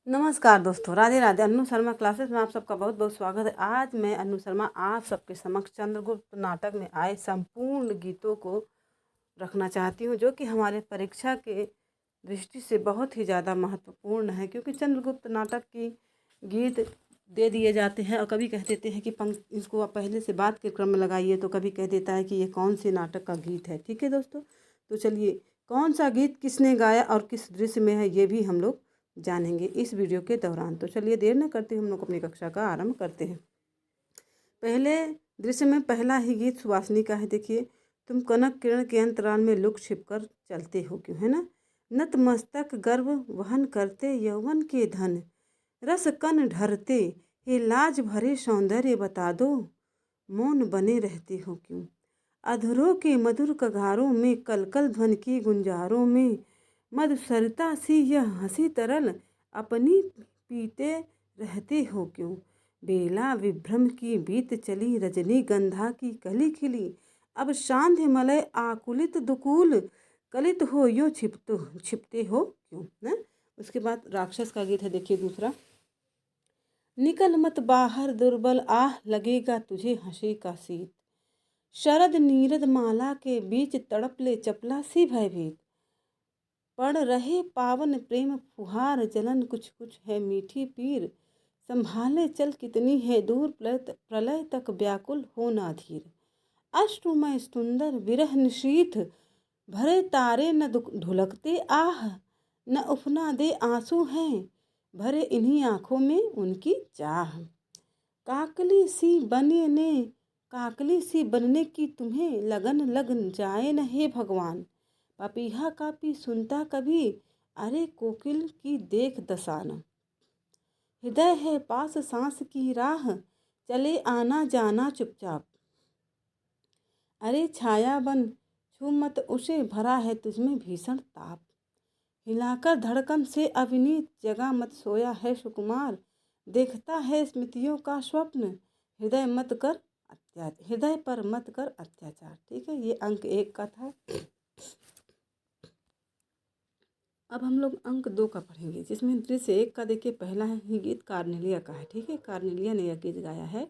नमस्कार दोस्तों, राधे राधे। अन्नू शर्मा क्लासेस में आप सबका बहुत बहुत स्वागत है। आज मैं अन्नू शर्मा आप सबके समक्ष चंद्रगुप्त नाटक में आए संपूर्ण गीतों को रखना चाहती हूँ, जो कि हमारे परीक्षा के दृष्टि से बहुत ही ज़्यादा महत्वपूर्ण है। क्योंकि चंद्रगुप्त नाटक की गीत दे दिए जाते हैं और कभी कह देते हैं कि इसको आप पहले से बात के क्रम में लगाइए, तो कभी कह देता है कि ये कौन से नाटक का गीत है। ठीक है दोस्तों, तो चलिए कौन सा गीत किसने गाया और किस दृश्य में है, ये भी हम लोग जानेंगे इस वीडियो के दौरान। तो चलिए देर न करते हम लोग अपनी कक्षा का आरंभ करते हैं। पहले दृश्य में पहला ही गीत सुवासिनी का है। देखिए, तुम कनक किरण के अंतराल में लुक छिप कर चलते हो क्यों, है ना। नतमस्तक गर्व वहन करते यौवन के धन, रस कन ढरते हे लाज भरे सौंदर्य बता दो, मौन बने रहते हो क्यों। अधरों के मधुर कगारों में कलकल ध्वन की गुंजारों में, मधुसरिता सी यह हंसी तरल अपनी पीते रहते हो क्यों। बेला विभ्रम की बीत चली रजनी गंधा की कली खिली, अब शांति मलय आकुलित दुकूल कलित हो यो छिपते हो क्यों ना। उसके बाद राक्षस का गीत है। देखिए दूसरा, निकल मत बाहर दुर्बल आह लगेगा तुझे हंसी का शीत, शरद नीरद माला के बीच तड़प ले चपला सी भयभीत, पड़ रहे पावन प्रेम फुहार जलन कुछ कुछ है मीठी पीर, संभाले चल कितनी है दूर प्रलय तक व्याकुल हो ना धीर, अश्रुमय सुंदर विरह निशीथ भरे तारे न ढुलकते आह, न उफना दे आंसू हैं भरे इन्हीं आंखों में उनकी चाह, काकली सी बनने काकली सी बनने की तुम्हें लगन लग जाए न हे भगवान, पपीहा कापी सुनता कभी अरे कोकिल की देख दसाना, हृदय है पास सांस की राह चले आना जाना चुपचाप, अरे छाया बन छू मत उसे भरा है तुझमें भीषण ताप, हिलाकर धड़कन से अविनीत जगा मत सोया है सुकुमार, देखता है स्मृतियों का स्वप्न हृदय पर मत कर अत्याचार। ठीक है, ये अंक 1 का था। अब हम लोग अंक 2 का पढ़ेंगे, जिसमें दृश्य 1 का देखिए पहला ही गीत कार्नेलिया का है। ठीक है, कार्नेलिया ने यह गीत गाया है।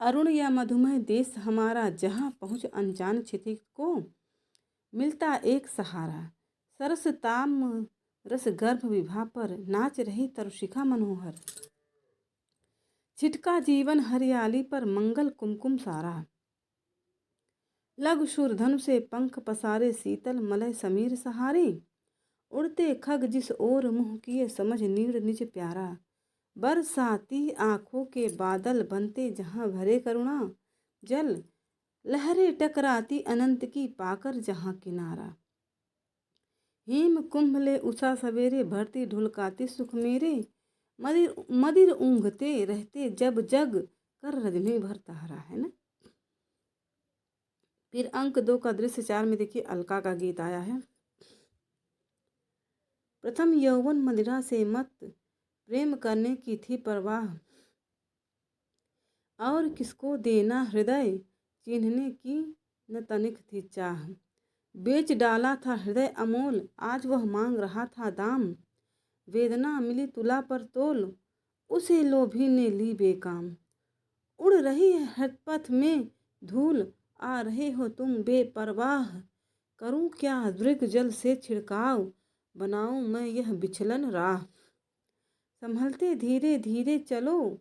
अरुण या मधुमय देश हमारा, जहाँ पहुँच अनजान क्षितिज को मिलता एक सहारा, सरस ताम रस गर्भ विभा पर नाच रही तरुशिखा मनोहर, छिटका जीवन हरियाली पर मंगल कुमकुम सारा, लघु शूरधनु से पंख पसारे शीतल मलय समीर सहारे, उड़ते खग जिस ओर मुँह किए समझ नीड़ निज प्यारा, बरसाती आँखों के बादल बनते जहाँ भरे करुणा जल, लहरें टकराती अनंत की पाकर जहाँ किनारा, हिम कुंभ ले उषा सवेरे भरती ढुलकाती सुख मेरे, मदिर मदिर ऊँघते रहते जब जग कर रजनी भर तारा, है ना। फिर अंक 2 का दृश्य 4 में देखिए अलका का गीत आया है। प्रथम यौवन मदिरा से मत प्रेम करने की थी परवाह, और किसको देना हृदय चिन्हने की न तनिक थी चाह, बेच डाला था हृदय अमोल आज वह मांग रहा था दाम, वेदना मिली तुला पर तोल उसे लोभी ने ली बेकाम, उड़ रही है पथ में धूल आ रहे हो तुम बेपरवाह, करूं क्या दृग जल से छिड़काव बनाऊं मैं यह बिछलन राह, संभलते धीरे धीरे चलो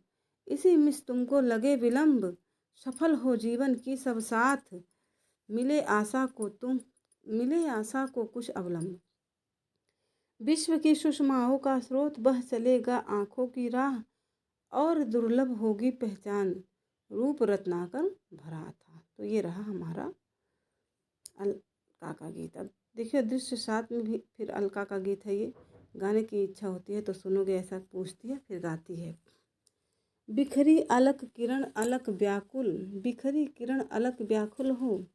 इसी मिस तुमको लगे विलंब, सफल हो जीवन की सब साथ मिले आशा को कुछ अवलंब, विश्व की सुषमाओं का स्रोत बह चलेगा आँखों की राह, और दुर्लभ होगी पहचान रूप रत्नाकर भरा था। तो ये रहा हमारा अलका का गीत। अब देखिए दृश्य 7 में भी फिर अलका का गीत है। ये गाने की इच्छा होती है तो सुनोगे, ऐसा पूछती है फिर गाती है। बिखरी अलक किरण अलक व्याकुल, बिखरी किरण अलक व्याकुल हो,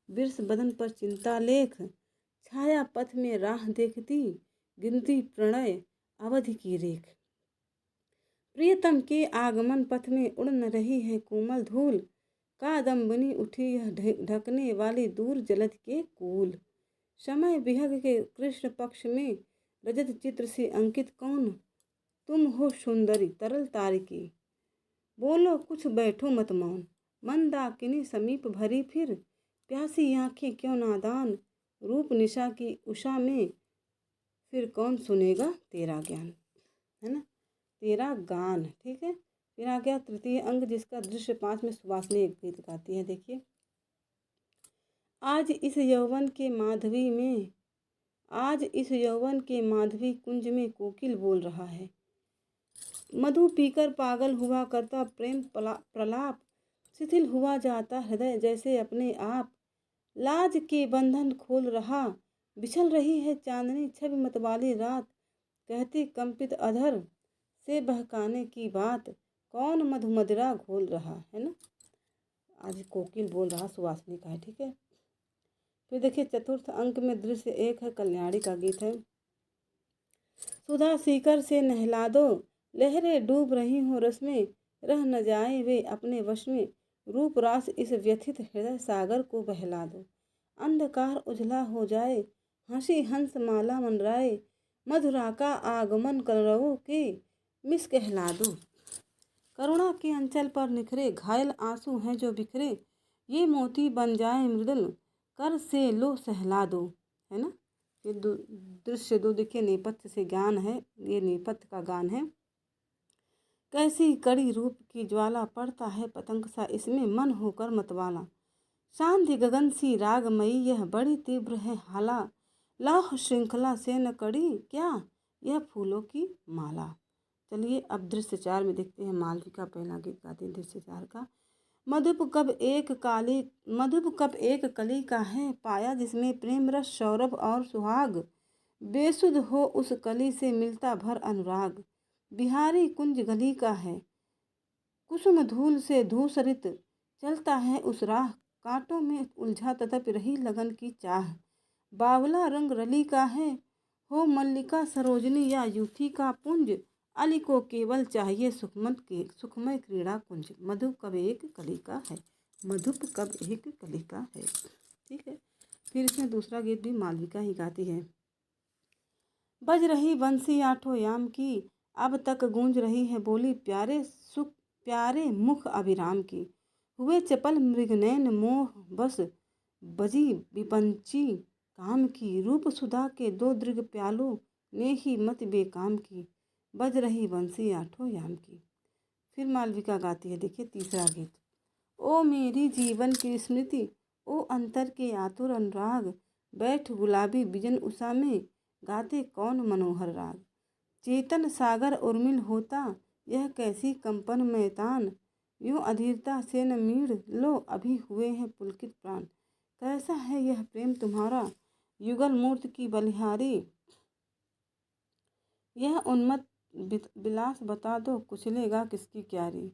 बिरस बदन पर चिंता लेख, छाया पथ में राह देखती गिनती प्रणय अवधि की रेख, प्रियतम के आगमन पथ में उड़ न रही है कोमल धूल, कादम्बनी उठी यह ढकने वाली दूर जलध के कूल, समय विहग के कृष्ण पक्ष में रजत चित्र से अंकित कौन तुम हो सुंदरी तरल तारिकी। बोलो कुछ बैठो मत मौन, मंदाकिनी समीप भरी फिर, प्यासी आंखें क्यों नादान, रूप निशा की उषा में फिर कौन सुनेगा तेरा ज्ञान, है ना, तेरा गान। ठीक है। फिर आ गया तृतीय अंग जिसका दृश्य 5 में सुवासनी एक गीत गाती है। देखिए, आज इस यौवन के माधवी में, आज इस यौवन के माधवी कुंज में कोकिल बोल रहा है, मधु पीकर पागल हुआ करता प्रेम प्रलाप, शिथिल हुआ जाता हृदय जैसे अपने आप, लाज के बंधन खोल रहा, बिछल रही है चांदनी छवि मतवाली रात, कहती कंपित अधर से बहकाने की बात, कौन मधुमदिरा घोल रहा, है ना। आज कोकिल बोल रहा सुवासनी का है। ठीक है। फिर देखिए चतुर्थ अंक में दृश्य एक है, कल्याणी का गीत है। सुधा सीकर से नहला दो, लहरें डूब रही हो रस में, रह न जाए वे अपने वश में, रूप रास इस व्यथित हृदय सागर को बहला दो, अंधकार उजला हो जाए, हंसी हंस माला मनराए, मधुरा का आगमन कलरवों के मिस कहला दो, करुणा के अंचल पर निखरे घायल आंसू हैं जो बिखरे, ये मोती बन जाए मृदुल कर से लो सहला दो, है ना। ये दृश्य 2 देखिए नेपथ्य से गान है, ये नेपथ्य का गान है। कैसी कड़ी रूप की ज्वाला पड़ता है पतंग सा इसमें मन होकर मतवाला, शांति गगन सी रागमयी यह बड़ी तीव्र है हाला, लौह श्रृंखला से न कड़ी क्या यह फूलों की माला। चलिए अब दृश्य 4 में देखते हैं, मालविका पहला गीत गाती है दृश्य 4 का। मधुप कब एक कली का है पाया, जिसमें प्रेम रस सौरभ और सुहाग, बेसुध हो उस कली से मिलता भर अनुराग, बिहारी कुंज गली का है कुसुम धूल से धूसरित, चलता है उस राह, कांटों में उलझा तड़प रही लगन की चाह, बावला रंग रली का है हो मल्लिका सरोजनी या यूथी का पुंज, अली को केवल चाहिए सुखमय क्रीड़ा कुंज, मधुप कब एक कली का है, मधुप कब एक कली का है। ठीक है। फिर इसमें दूसरा गीत भी मालविका ही गाती है। बज रही बंसी आठों याम की, अब तक गूंज रही है बोली, प्यारे मुख अभिराम की, हुए चपल मृगनैन मोह बस, बजी विपंची काम की, रूप सुधा के 2 दृग प्यालों ने ही मत बेकाम की, बज रही बंसी आठों याम की। फिर मालविका गाती है, देखिए तीसरा गीत। ओ मेरी जीवन की स्मृति, ओ अंतर के आतुर अनुराग, बैठ गुलाबी बिजन उषा में, गाते कौन मनोहर राग, चेतन सागर उर्मिल होता यह कैसी कंपन में तान, यूं अधीरता से न मीड़ लो अभी हुए हैं पुलकित प्राण, कैसा है यह प्रेम तुम्हारा युगल मूर्त की बलिहारी, यह उन्मत्त विलास बता दो कुचलेगा किसकी क्यारी,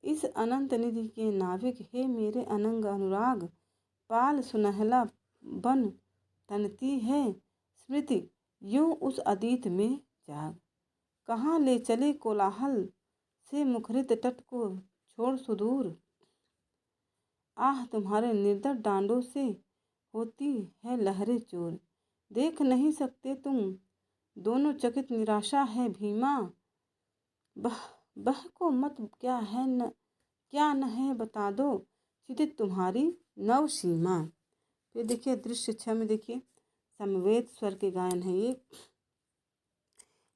इस अनंत निधि के नाविक हे मेरे अनंग अनुराग, पाल सुनहला बन तनती है स्मृति यूं उस अतीत में जाग, कहाँ ले चले कोलाहल से मुखरित तट को छोड़ सुदूर, आह तुम्हारे निर्दर डांडों से होती है लहरें चोर, देख नहीं सकते तुम दोनों चकित निराशा है भीमा, बह को मत क्या न है बता दो, चितित तुम्हारी नव सीमा। फिर देखिए दृश्य 6 में देखिए समवेत स्वर के गायन है ये।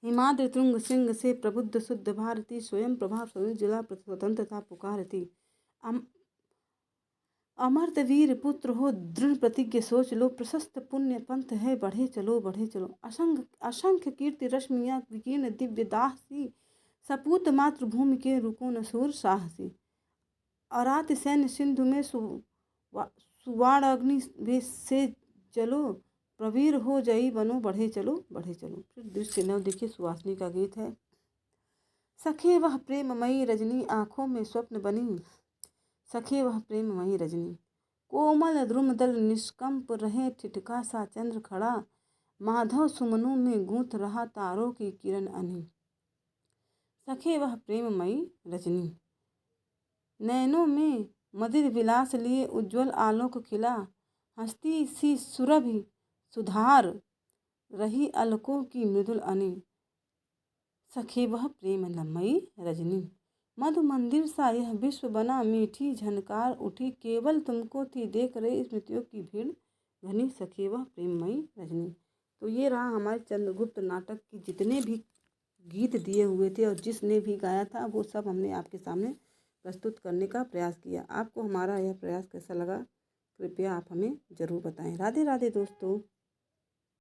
हिमाद्रि तुंग सिंह से प्रबुद्ध शुद्ध भारती, स्वयं प्रभा जिला स्वतंत्रता पुकारती, अमर्त वीर पुत्र हो दृढ़ प्रतिज्ञ सोच लो, प्रशस्त पुण्य पंथ है बढ़े चलो, असंख्य कीर्ति रश्मियाँ विकीर्ण दिव्य दाह सी, सपूत मातृभूमि के रुको न सूर साहसी, अरात सैन्य सिंधु में सुवाण अग्नि से चलो, प्रवीर हो जई बनो बढ़े चलो। फिर दृश्य 9 देखिए सुवासनी का गीत है। सखे वह प्रेममयी रजनी आँखों में स्वप्न बनी, सखे वह प्रेममयी रजनी, कोमल द्रुमदल निष्कंप रहे ठिठका सा चंद्र खड़ा, माधव सुमनों में गूंथ रहा तारों की किरण अनी, सखे वह प्रेममयी रजनी, नैनों में मदिर विलास लिए उज्ज्वल आलोक खिला, हंसती सी सुरभि सुधार रही अलकों की मृदुल अनी, सखे वह प्रेम लम्मई रजनी। मधु मंदिर सा यह विश्व बना, मीठी झनकार उठी, केवल तुमको थी देख रही स्मृतियों की भीड़ घनी, सखे वह प्रेममयी रजनी। तो ये रहा हमारे चंद्रगुप्त नाटक की जितने भी गीत दिए हुए थे और जिसने भी गाया था वो सब हमने आपके सामने प्रस्तुत करने का प्रयास किया। आपको हमारा यह प्रयास कैसा लगा, कृपया आप हमें ज़रूर बताएं। राधे राधे दोस्तों।